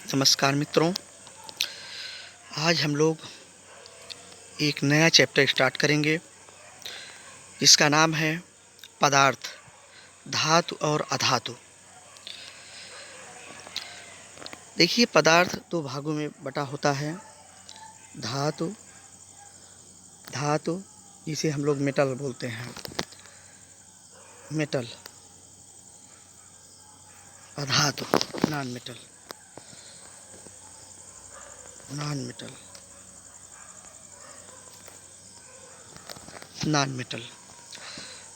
नमस्कार मित्रों, आज हम लोग एक नया चैप्टर स्टार्ट करेंगे जिसका नाम है पदार्थ, धातु और अधातु। देखिए, पदार्थ दो भागों में बटा होता है। धातु धातु जिसे हम लोग मेटल बोलते हैं, मेटल। अधातु non metal, non metal, non metal.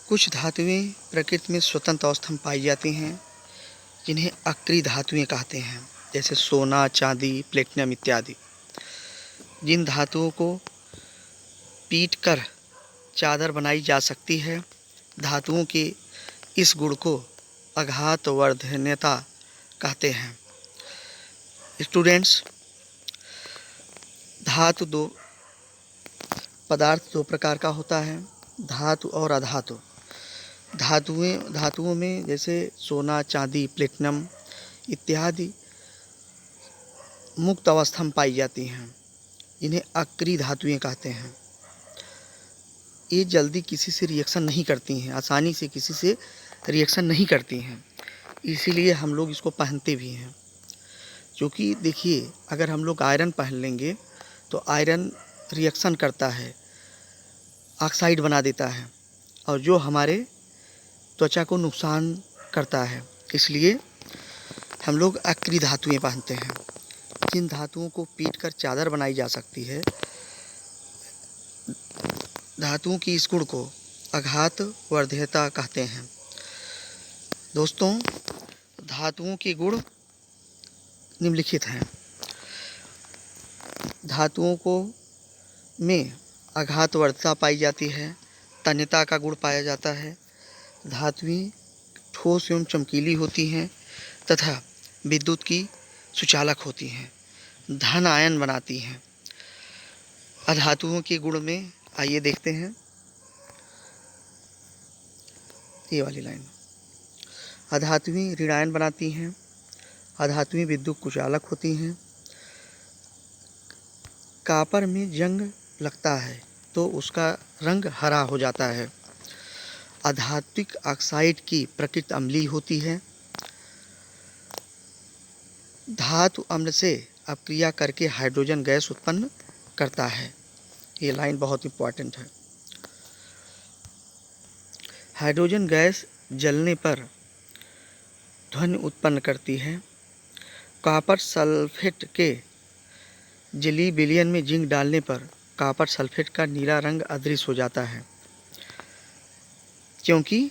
कुछ धातुएं प्रकृति में स्वतंत्र अवस्था में पाई जाती हैं जिन्हें अक्रिय धातुएं कहते हैं, जैसे सोना, चांदी, प्लेटिनम इत्यादि। जिन धातुओं को पीट कर चादर बनाई जा सकती है, धातुओं के इस गुण को आघातवर्धनीयता कहते हैं। स्टूडेंट्स, पदार्थ दो प्रकार का होता है, धातु और अधातु। धातुओं में जैसे सोना, चांदी, प्लेटिनम इत्यादि मुक्त अवस्था में पाई जाती हैं, इन्हें अक्रिय धातुएं कहते हैं। ये जल्दी किसी से रिएक्शन नहीं करती हैं, आसानी से किसी से रिएक्शन नहीं करती हैं, इसीलिए हम लोग इसको पहनते भी हैं। क्योंकि देखिए, अगर हम लोग आयरन पहन लेंगे तो आयरन रिएक्शन करता है, ऑक्साइड बना देता है, और जो हमारे त्वचा को नुकसान करता है। इसलिए हम लोग अक्रिय धातुएं पहनते हैं। जिन धातुओं को पीट कर चादर बनाई जा सकती है, धातुओं की इस गुण को आघातवर्धनीयता कहते हैं। दोस्तों, धातुओं के गुण निम्नलिखित हैं। धातुओं को में आघातवर्धनीयता पाई जाती है, तन्यता का गुण पाया जाता है, धातुएं ठोस एवं चमकीली होती हैं तथा विद्युत की सुचालक होती हैं, धन आयन बनाती हैं। अधातुओं के गुण में आइए देखते हैं ये वाली लाइन। अधातुएं ऋणायन बनाती हैं, अधातुएं विद्युत कुचालक होती हैं। कॉपर में जंग लगता है तो उसका रंग हरा हो जाता है। अधात्विक ऑक्साइड की प्रकृति अम्लीय होती है। धातु अम्ल से अपक्रिया करके हाइड्रोजन गैस उत्पन्न करता है। ये लाइन बहुत इम्पोर्टेंट है। हाइड्रोजन गैस जलने पर ध्वनि उत्पन्न करती है। कॉपर सल्फेट के जली विलयन में जिंक डालने पर कॉपर सल्फेट का नीला रंग अदृश्य हो जाता है, क्योंकि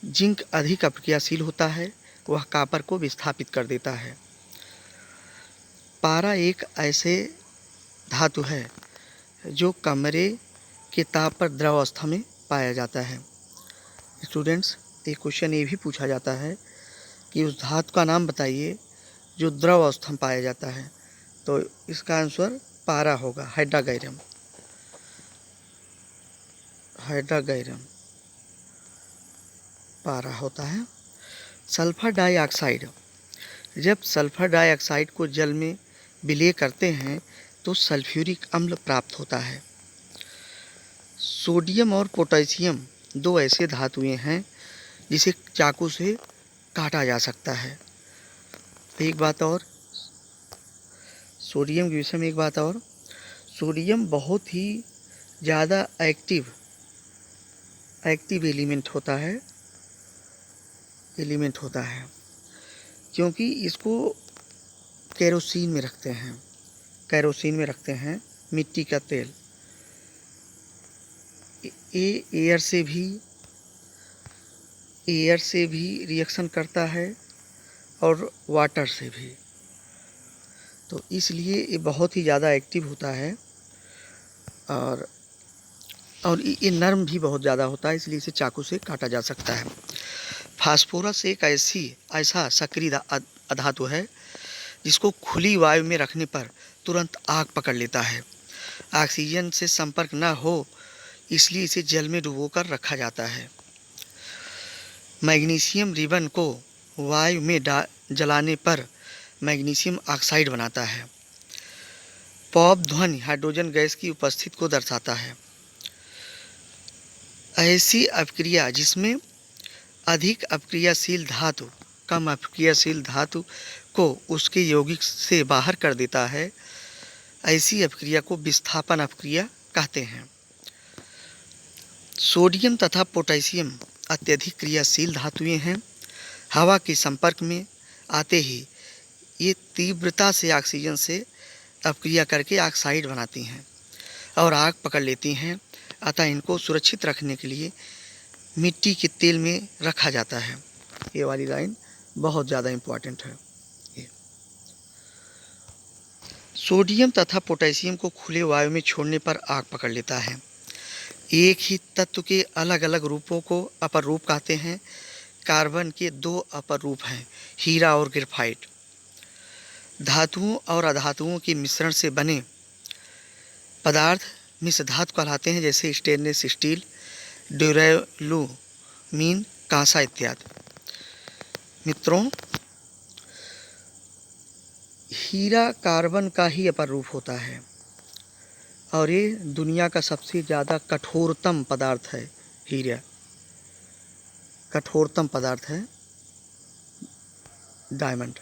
जिंक अधिक अपक्रियाशील होता है, वह कॉपर को विस्थापित कर देता है। पारा एक ऐसे धातु है जो कमरे के ताप पर द्रव अवस्था में पाया जाता है। स्टूडेंट्स, एक क्वेश्चन ये भी पूछा जाता है कि उस धातु का नाम बताइए जो द्रव अवस्था में पाया जाता है, तो इसका आंसर पारा होगा, हाइड्रागैरम। हाइड्रागैरम पारा होता है। सल्फर डाइऑक्साइड, जब सल्फर डाइऑक्साइड को जल में विलय करते हैं तो सल्फ्यूरिक अम्ल प्राप्त होता है। सोडियम और पोटेशियम दो ऐसे धातुएं हैं जिसे चाकू से काटा जा सकता है। एक बात और, सोडियम के विषय में एक बात और, सोडियम बहुत ही ज़्यादा एक्टिव एलिमेंट होता है, क्योंकि इसको केरोसिन में रखते हैं, मिट्टी का तेल। ये एयर से भी रिएक्शन करता है और वाटर से भी, तो इसलिए ये बहुत ही ज़्यादा एक्टिव होता है, और ये नर्म भी बहुत ज़्यादा होता है, इसलिए इसे चाकू से काटा जा सकता है। फास्फोरस एक ऐसा सक्रिय अधातु है जिसको खुली वायु में रखने पर तुरंत आग पकड़ लेता है। ऑक्सीजन से संपर्क न हो इसलिए इसे जल में डुबोकर रखा जाता है। मैग्नीशियम रिबन को वायु में जलाने पर मैग्नीशियम ऑक्साइड बनाता है। पॉप ध्वनि हाइड्रोजन गैस की उपस्थिति को दर्शाता है। ऐसी अपक्रिया जिसमें अधिक अपक्रियाशील धातु कम अपक्रियाशील धातु को उसके यौगिक से बाहर कर देता है, ऐसी अपक्रिया को विस्थापन अपक्रिया कहते हैं। सोडियम तथा पोटेशियम अत्यधिक क्रियाशील धातुएं हैं। हवा के संपर्क में आते ही ये तीव्रता से ऑक्सीजन से अपक्रिया करके ऑक्साइड बनाती हैं और आग पकड़ लेती हैं। अतः इनको सुरक्षित रखने के लिए मिट्टी के तेल में रखा जाता है। ये वाली लाइन बहुत ज़्यादा इम्पॉर्टेंट है। ये सोडियम तथा पोटेशियम को खुले वायु में छोड़ने पर आग पकड़ लेता है। एक ही तत्व के अलग अलग रूपों को अपर रूप कहते हैं। कार्बन के दो अपर रूप हैं, हीरा और ग्रेफाइट। धातुओं और अधातुओं के मिश्रण से बने पदार्थ मिश्र धातु कहलाते हैं, जैसे स्टेनलेस स्टील, ड्यूरेलुमीन, कांसा इत्यादि। मित्रों, हीरा कार्बन का ही अपर रूप होता है और ये दुनिया का सबसे ज़्यादा कठोरतम पदार्थ है। हीरा कठोरतम पदार्थ है। डायमंड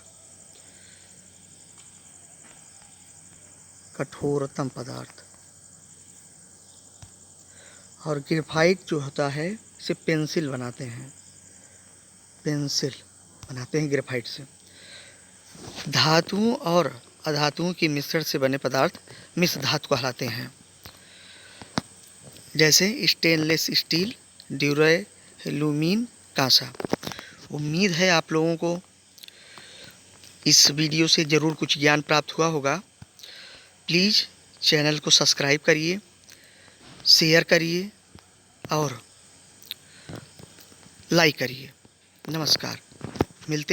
कठोरतम पदार्थ। और ग्रेफाइट जो होता है इसे पेंसिल बनाते हैं, पेंसिल बनाते हैं ग्रेफाइट से। धातुओं और अधातुओं के मिश्रण से बने पदार्थ मिश्र धातु कहलाते हैं, जैसे स्टेनलेस स्टील, ड्यूरेलुमीन, कांसा। उम्मीद है आप लोगों को इस वीडियो से ज़रूर कुछ ज्ञान प्राप्त हुआ होगा। प्लीज़ चैनल को सब्सक्राइब करिए, शेयर करिए और लाइक करिए। नमस्कार। मिलते